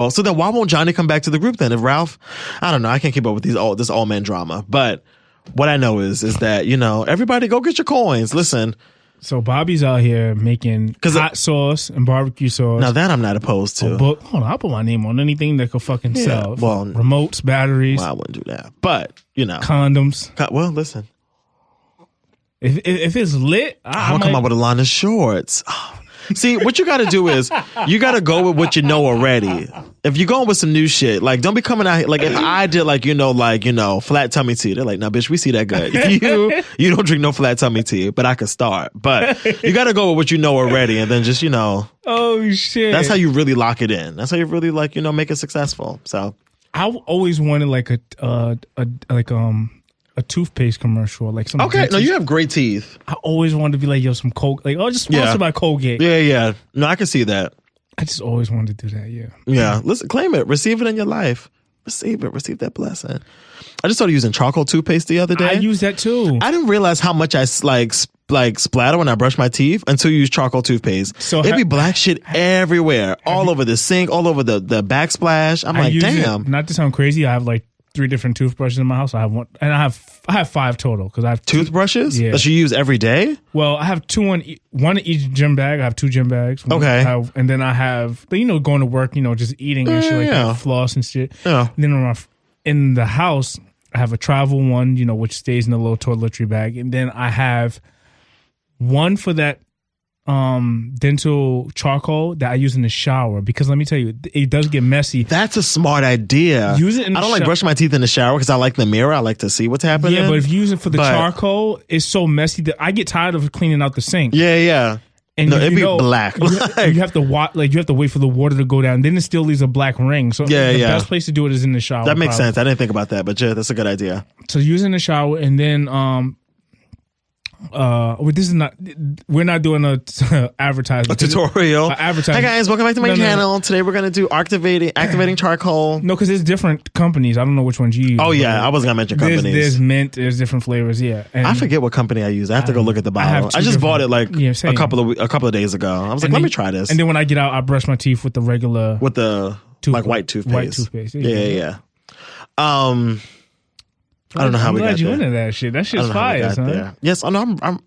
Oh, so then why won't Johnny come back to the group then? If Ralph, I don't know. I can't keep up with this all man drama. But what I know is that, everybody go get your coins. Listen. So Bobby's out here making hot sauce and barbecue sauce. Now that I'm not opposed to. Hold on, I'll put my name on anything that could fucking sell. Well, remotes, batteries. Well, I wouldn't do that. But, condoms. Well, listen. If it's lit, I want to come up with a line of shorts. See, what you got to do is you got to go with what you know already. If you're going with some new shit, like don't be coming out here. Like if I did flat tummy tea, they're like, nah, bitch, we see that good. You don't drink no flat tummy tea, but I could start. But you got to go with what you know already, and then just Oh shit! That's how you really lock it in. That's how you really make it successful. So I always wanted a toothpaste commercial, like some. Okay, no, you have great teeth. I always wanted to be like, some Coke, just sponsored by Colgate. Yeah. No, I can see that. I just always wanted to do that. Yeah. Listen, claim it, receive it in your life, receive that blessing. I just started using charcoal toothpaste the other day. I use that too. I didn't realize how much I splatter when I brush my teeth until you use charcoal toothpaste. So it'd be black shit everywhere, all over the sink, all over the backsplash. I'm like, damn. Not to sound crazy, I have 3 different toothbrushes in my house. I have one, and I have 5 total because I have toothbrushes that you use every day. Well, I have 2 one in each gym bag. I have 2 gym bags. Okay, and then I have going to work, just eating and shit like that, floss and shit. Yeah. And then in the house, I have a travel one, which stays in a little toiletry bag, and then I have one for that dental charcoal that I use in the shower, because let me tell you, it does get messy. That's a smart idea. Use it in I don't like brushing my teeth in the shower because I like the mirror. I like to see what's happening. Yeah, but if you use it for the charcoal, it's so messy that I get tired of cleaning out the sink. Yeah. And it'd be black. You have to you have to wait for the water to go down. Then it still leaves a black ring. So the best place to do it is in the shower. That makes sense. I didn't think about that, but yeah, that's a good idea. So use it in the shower, and then this is not. We're not doing a advertisement. A tutorial. Advertising. Hi guys, welcome back to my channel. Today we're gonna do activating charcoal. No, because there's different companies. I don't know which ones you use. Oh yeah, I wasn't gonna mention companies. There's mint. There's different flavors. Yeah, and I forget what company I use. I have to go look at the bottle. I just bought it a couple of days ago. I was like, let me try this. And then when I get out, I brush my teeth with the regular white toothpaste. White toothpaste. Yeah. I don't know how we got there. I'm glad you into that shit. That shit's fire, son. Yes, I'm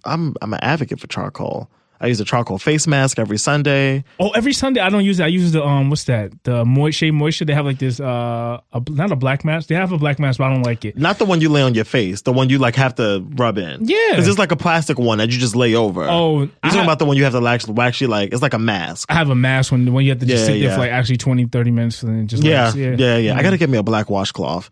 an advocate for charcoal. I use a charcoal face mask every Sunday. Oh, every Sunday I don't use it. I use the what's that? The Moisture. They have like this not a black mask. They have a black mask, but I don't like it. Not the one you lay on your face. The one you have to rub in. Yeah, because it's like a plastic one that you just lay over. Oh, you're talking about the one you have to actually it's like a mask. I have a mask when you have to just sit there for actually 20-30 minutes and then just I gotta get me a black washcloth.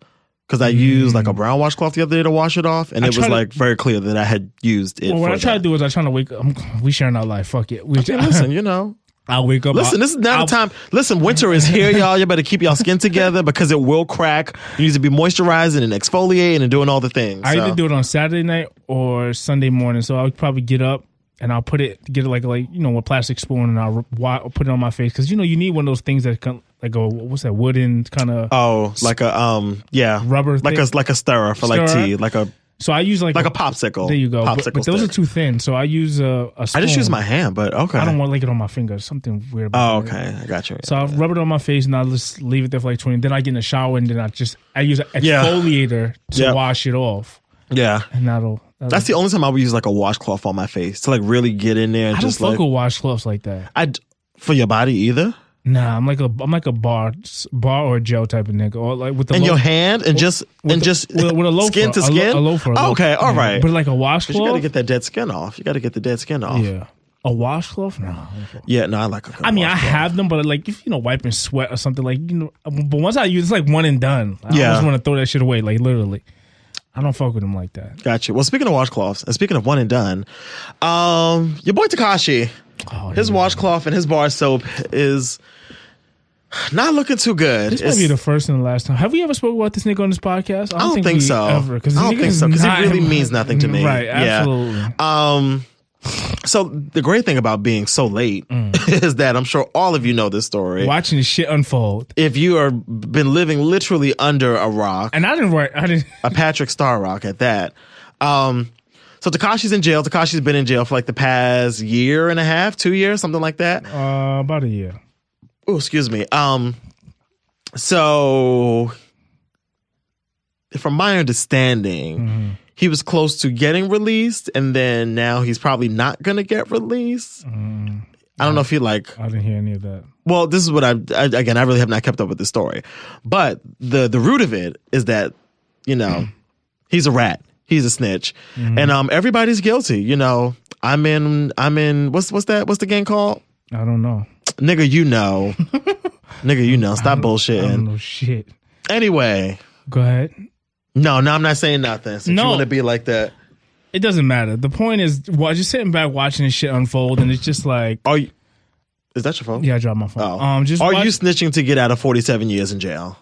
Because I used a brown washcloth the other day to wash it off, and it was very clear that I had used it. Well, what I try to do is I try to wake up. We sharing our life. Fuck it. Listen, I'll wake up. Listen, this is now the time. Listen, winter is here, y'all. You better keep y'all skin together because it will crack. You need to be moisturizing and exfoliating and doing all the things. I either do it on Saturday night or Sunday morning. So I'll probably get up and I'll get it a plastic spoon, and I'll put it on my face because you need one of those things that can. Like a what's that wooden kind of like a rubber like thing? like a stirrer for tea so I use like a popsicle. There you go. But those are too thin, so I use a spoon. I just use my hand, but okay. I don't want it on my finger. Something weird about it. I got you. So I'll rub it on my face and I'll just leave it there for like 20. Then I get in the shower and then I use an exfoliator to wash it off. Yeah, and that's the only time I would use a washcloth on my face to really get in there and I just don't fuck with washcloths like that. For your body either. Nah, I'm like a bar or gel type of nigga, or like with the your hand and just with a loafer, skin to skin. A loafer. Okay, all right. But like a washcloth, you got to get that dead skin off. Yeah, a washcloth. No. Yeah, no, I like. I have them, but if wiping sweat or something But once I use, it's like one and done. I just want to throw that shit away, like literally. I don't fuck with them like that. Gotcha. Well, speaking of washcloths and speaking of one and done, your boy Takashi, his washcloth and his bar soap is not looking too good. This might be the first and the last time. Have we ever spoken about this nigga on this podcast? I don't think so. I don't think so because it really means nothing to me. Right, absolutely. So the great thing about being so late is that I'm sure all of you know this story. Watching this shit unfold. If you are been living literally under a rock, and I didn't a Patrick Star rock at that. So Takashi's in jail. Takashi's been in jail for the past year and a half, 2 years, something like that. About a year. Oh, excuse me. So, from my understanding, he was close to getting released, and then now he's probably not going to get released. I don't know if he I didn't hear any of that. Well, this is what I really have not kept up with the story. But the root of it is that, he's a rat. He's a snitch. And everybody's guilty. I'm in what's the game called? I don't know. Nigga, Nigga, stop bullshitting. I don't know shit. Anyway. Go ahead. No, I'm not saying nothing. Since you want to be like that. It doesn't matter. The point is, just sitting back watching this shit unfold, and it's just like... Is that your phone? Yeah, I dropped my phone. Oh. Are you snitching to get out of 47 years in jail?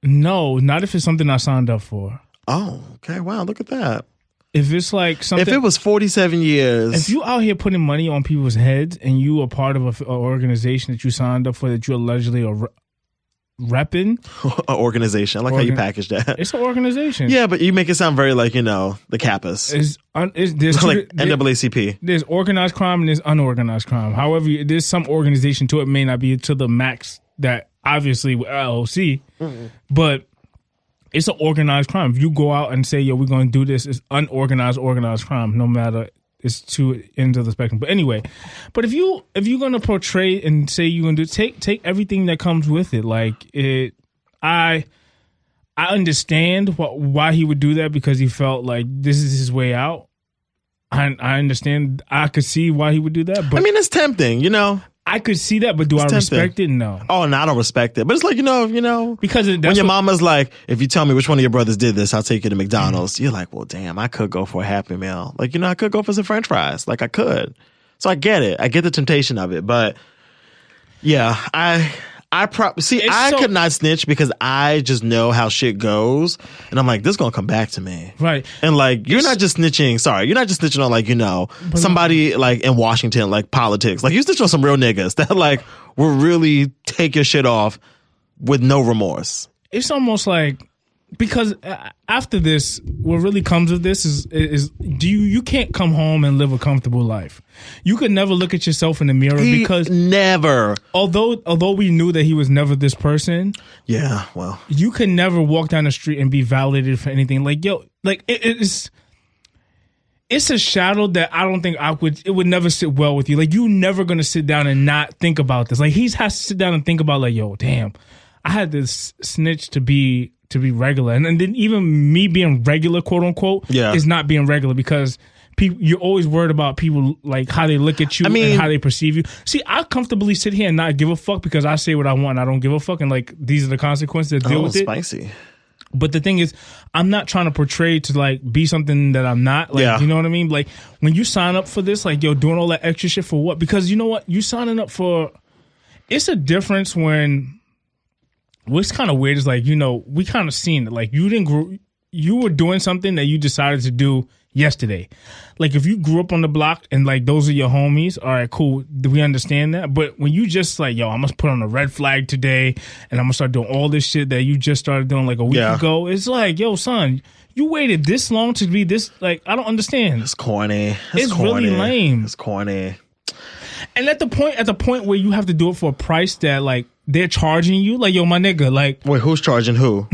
No, not if it's something I signed up for. Oh, okay. Wow, look at that. If it's like something... If it was 47 years... If you out here putting money on people's heads and you are part of an organization that you signed up for that you allegedly are repping... An organization. I like how you package that. It's an organization. Yeah, but you make it sound very like, the Kappas. There's like NAACP. There's organized crime and there's unorganized crime. However, there's some organization to it. May not be to the max that obviously with LLC, but... It's an organized crime. If you go out and say, we're going to do this, it's unorganized, organized crime, no matter, it's two ends of the spectrum. But anyway, if you're going to portray and say you're going to take everything that comes with it, I understand why he would do that because he felt like this is his way out. I understand. I could see why he would do that. But I mean, it's tempting, I could see that, but do I respect it? No. Oh, no, I don't respect it. But it's like, because when your mama's like, if you tell me which one of your brothers did this, I'll take you to McDonald's. You're like, well, damn, I could go for a Happy Meal. Like, I could go for some French fries. Like, I could. So I get it. I get the temptation of it. But yeah, I could not snitch because I just know how shit goes. And I'm like, this is going to come back to me. Right. And you're not just snitching on somebody like in Washington, like politics. Like you snitch on some real niggas that will really take your shit off with no remorse. It's almost like, because after this, what really comes of this is you can't come home and live a comfortable life. You could never look at yourself in the mirror because never. Although we knew that he was never this person. Yeah, well, you could never walk down the street and be validated for anything. It's a shadow that I don't think it would never sit well with you. Like you never gonna sit down and not think about this. Like he has to sit down and think about damn, I had this snitch to be regular, and then even me being regular, quote unquote, is not being regular because you're always worried about people like how they look at you and how they perceive you. See, I comfortably sit here and not give a fuck because I say what I want. And I don't give a fuck, and these are the consequences that deal with it. Spicy. But the thing is, I'm not trying to portray to be something that I'm not. You know what I mean? Like when you sign up for this, doing all that extra shit for what? Because you know what, you signing up for. It's a difference when. What's kind of weird is we kind of seen it. You were doing something that you decided to do yesterday. Like if you grew up on the block and those are your homies, all right, cool. We understand that. But when you just I'm gonna put on a red flag today and I'm gonna start doing all this shit that you just started doing a week ago. It's son, you waited this long to be this. I don't understand. It's corny. It's corny. Really lame. It's corny. And at the point where you have to do it for a price that they're charging you, my nigga, wait, who's charging who?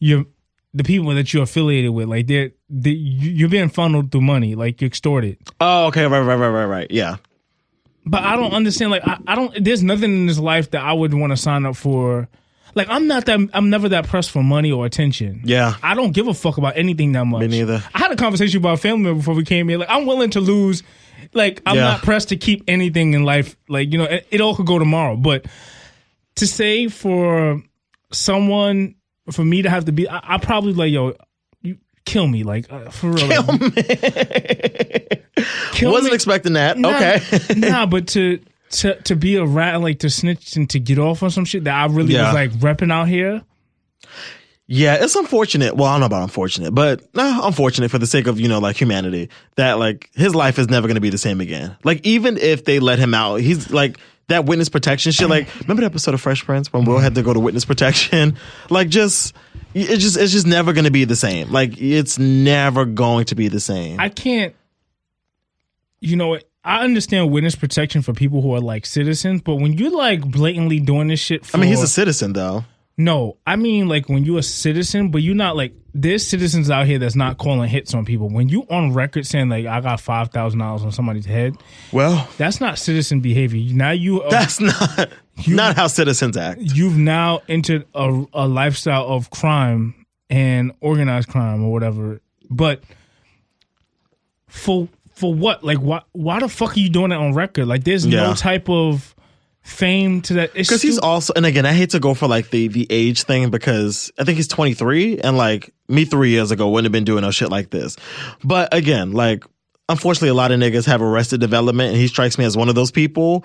The people that you're affiliated with, you're being funneled through money, you're extorted. Oh, okay, right, yeah. But I don't understand. I don't. There's nothing in this life that I would want to sign up for. I'm never that pressed for money or attention. Yeah, I don't give a fuck about anything that much. Me neither. I had a conversation about a family member before we came here. I'm willing to lose. I'm not pressed to keep anything in life. It all could go tomorrow. But to say for someone, for me to have to be, I probably you kill me, for real. Wasn't expecting that. Okay. Nah, but to be a rat, to snitch and to get off on some shit that I really was repping out here. Yeah, it's unfortunate. Well, I don't know about unfortunate, but unfortunate for the sake of, humanity, that his life is never going to be the same again. Even if they let him out, he's that witness protection shit. Remember the episode of Fresh Prince when Will had to go to witness protection? It's just never going to be the same. It's never going to be the same. I can't, I understand witness protection for people who are citizens, but when you're blatantly doing this shit for. I mean, he's a citizen though. No, I mean like when you're a citizen, but you're not like there's citizens out here that's not calling hits on people. When you on record saying like I got $5,000 on somebody's head, well, that's not citizen behavior. Now that's not how citizens act. You've now entered a lifestyle of crime and organized crime or whatever. But for what? Like why the fuck are you doing that on record? Like there's no type of fame to that. Because he's also, and again, I hate to go for like the age thing because I think he's 23 and like me 3 years ago wouldn't have been doing no shit like this. But again, like unfortunately a lot of niggas have arrested development and he strikes me as one of those people.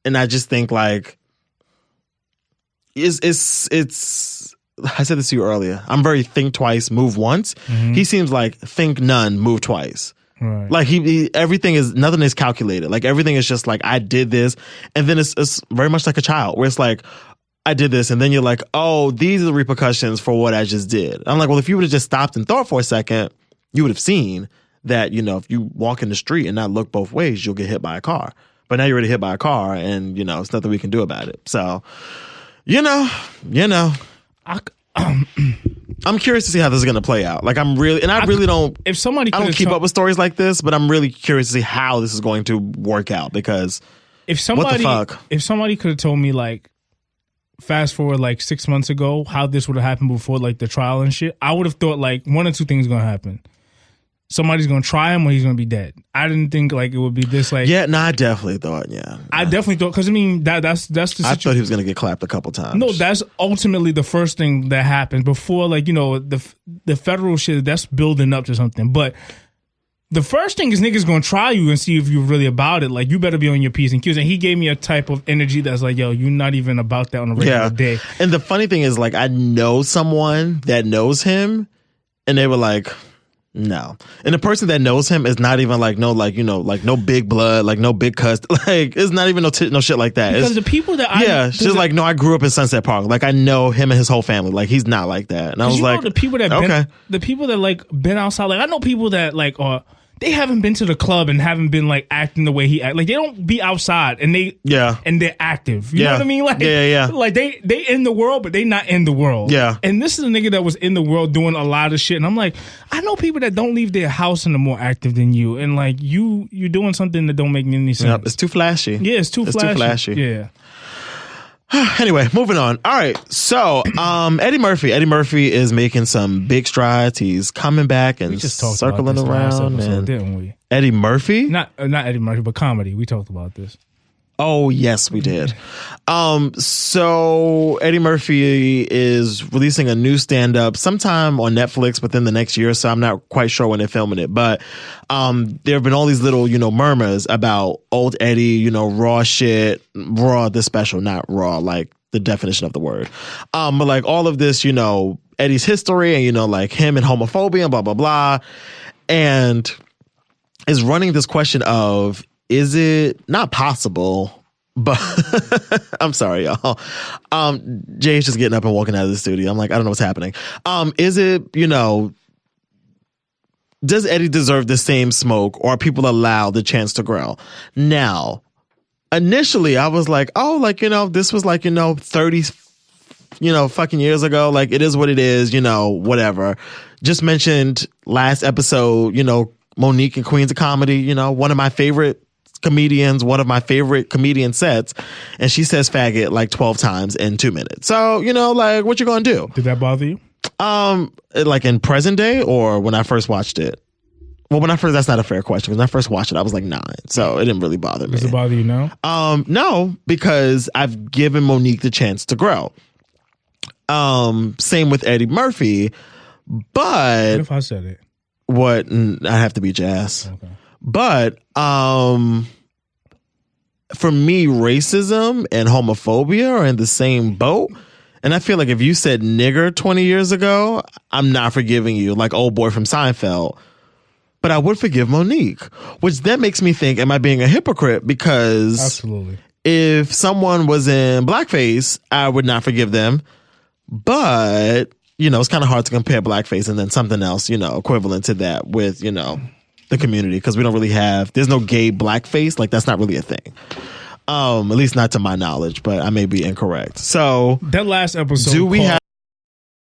And I just think like it's I said this to you earlier. I'm very think twice, move once. Mm-hmm. He seems like think none, move twice. Right. Like nothing is calculated. Like everything is just like I did this, and then it's very much like a child where it's like I did this, and then you're like, oh, these are the repercussions for what I just did. I'm like, well, if you would have just stopped and thought for a second, you would have seen that if you walk in the street and not look both ways, you'll get hit by a car. But now you're already hit by a car, and it's nothing we can do about it. So, I'm curious to see how this is going to play out. Like I really don't. If somebody, I don't keep up with stories like this, but I'm really curious to see how this is going to work out because what the fuck? If somebody could have told me like, fast forward like 6 months ago, how this would have happened before like the trial and shit, I would have thought like one or two things going to happen. Somebody's going to try him or he's going to be dead. I didn't think like it would be this like. Yeah, no, I definitely thought, I definitely thought, because I mean, that's the situation. I thought he was going to get clapped a couple times. No, that's ultimately the first thing that happens before like, the federal shit, that's building up to something. But the first thing is niggas going to try you and see if you're really about it. Like, you better be on your P's and Q's. And he gave me a type of energy that's like, yo, you're not even about that on a regular day. And the funny thing is, like, I know someone that knows him, and they were like, no. And the person that knows him is not even like no big blood, like no big cuss, like it's not even no shit like that. Because the people that she's like, no, I grew up in Sunset Park, like I know him and his whole family, like he's not like that. And I was like, the people that like been outside, like I know people that like are. They haven't been to the club and haven't been like acting the way he act. Like they don't be outside and they're active. You know what I mean? Like like they in the world, but they not in the world. Yeah. And this is a nigga that was in the world doing a lot of shit. And I'm like, I know people that don't leave their house and are more active than you. And like you're doing something that don't make any sense. Yep, it's too flashy. Yeah, it's too flashy. Yeah. Anyway, moving on. All right. So, Eddie Murphy is making some big strides. He's coming back and circling around. Episode, didn't we? Eddie Murphy? Not Eddie Murphy, but comedy. We talked about this. Oh, yes, we did. So Eddie Murphy is releasing a new stand-up sometime on Netflix within the next year, so I'm not quite sure when they're filming it. But there have been all these little, murmurs about old Eddie, raw shit, raw the special, not raw, like the definition of the word. But like all of this, Eddie's history and, like him and homophobia and blah, blah, blah. And is running this question of, is it not possible, but I'm sorry, y'all. Jay's just getting up and walking out of the studio. I'm like, I don't know what's happening. Is it, does Eddie deserve the same smoke, or are people allowed the chance to grow? Now, initially I was like, oh, like, this was like, 30, fucking years ago. Like, it is what it is, whatever. Just mentioned last episode, Monique and Queens of Comedy, one of my favorite comedians, one of my favorite comedian sets, and she says faggot like 12 times in 2 minutes. So, like, what you gonna do? Did that bother you? Like in present day or when I first watched it? Well, that's not a fair question. When I first watched it, I was like 9, so it didn't really bother me. Does it bother you now? No, because I've given Monique the chance to grow. Same with Eddie Murphy, but what if I said it? What? I have to beat your ass. Okay. But for me, racism and homophobia are in the same boat. And I feel like if you said nigger 20 years ago, I'm not forgiving you, like old boy from Seinfeld. But I would forgive Monique, which then makes me think, am I being a hypocrite? Because absolutely, if someone was in blackface, I would not forgive them. But, it's kind of hard to compare blackface and then something else, equivalent to that with, the community, because we don't really there's no gay blackface. Like, that's not really a thing. At least not to my knowledge, but I may be incorrect. So that last episode. Do we have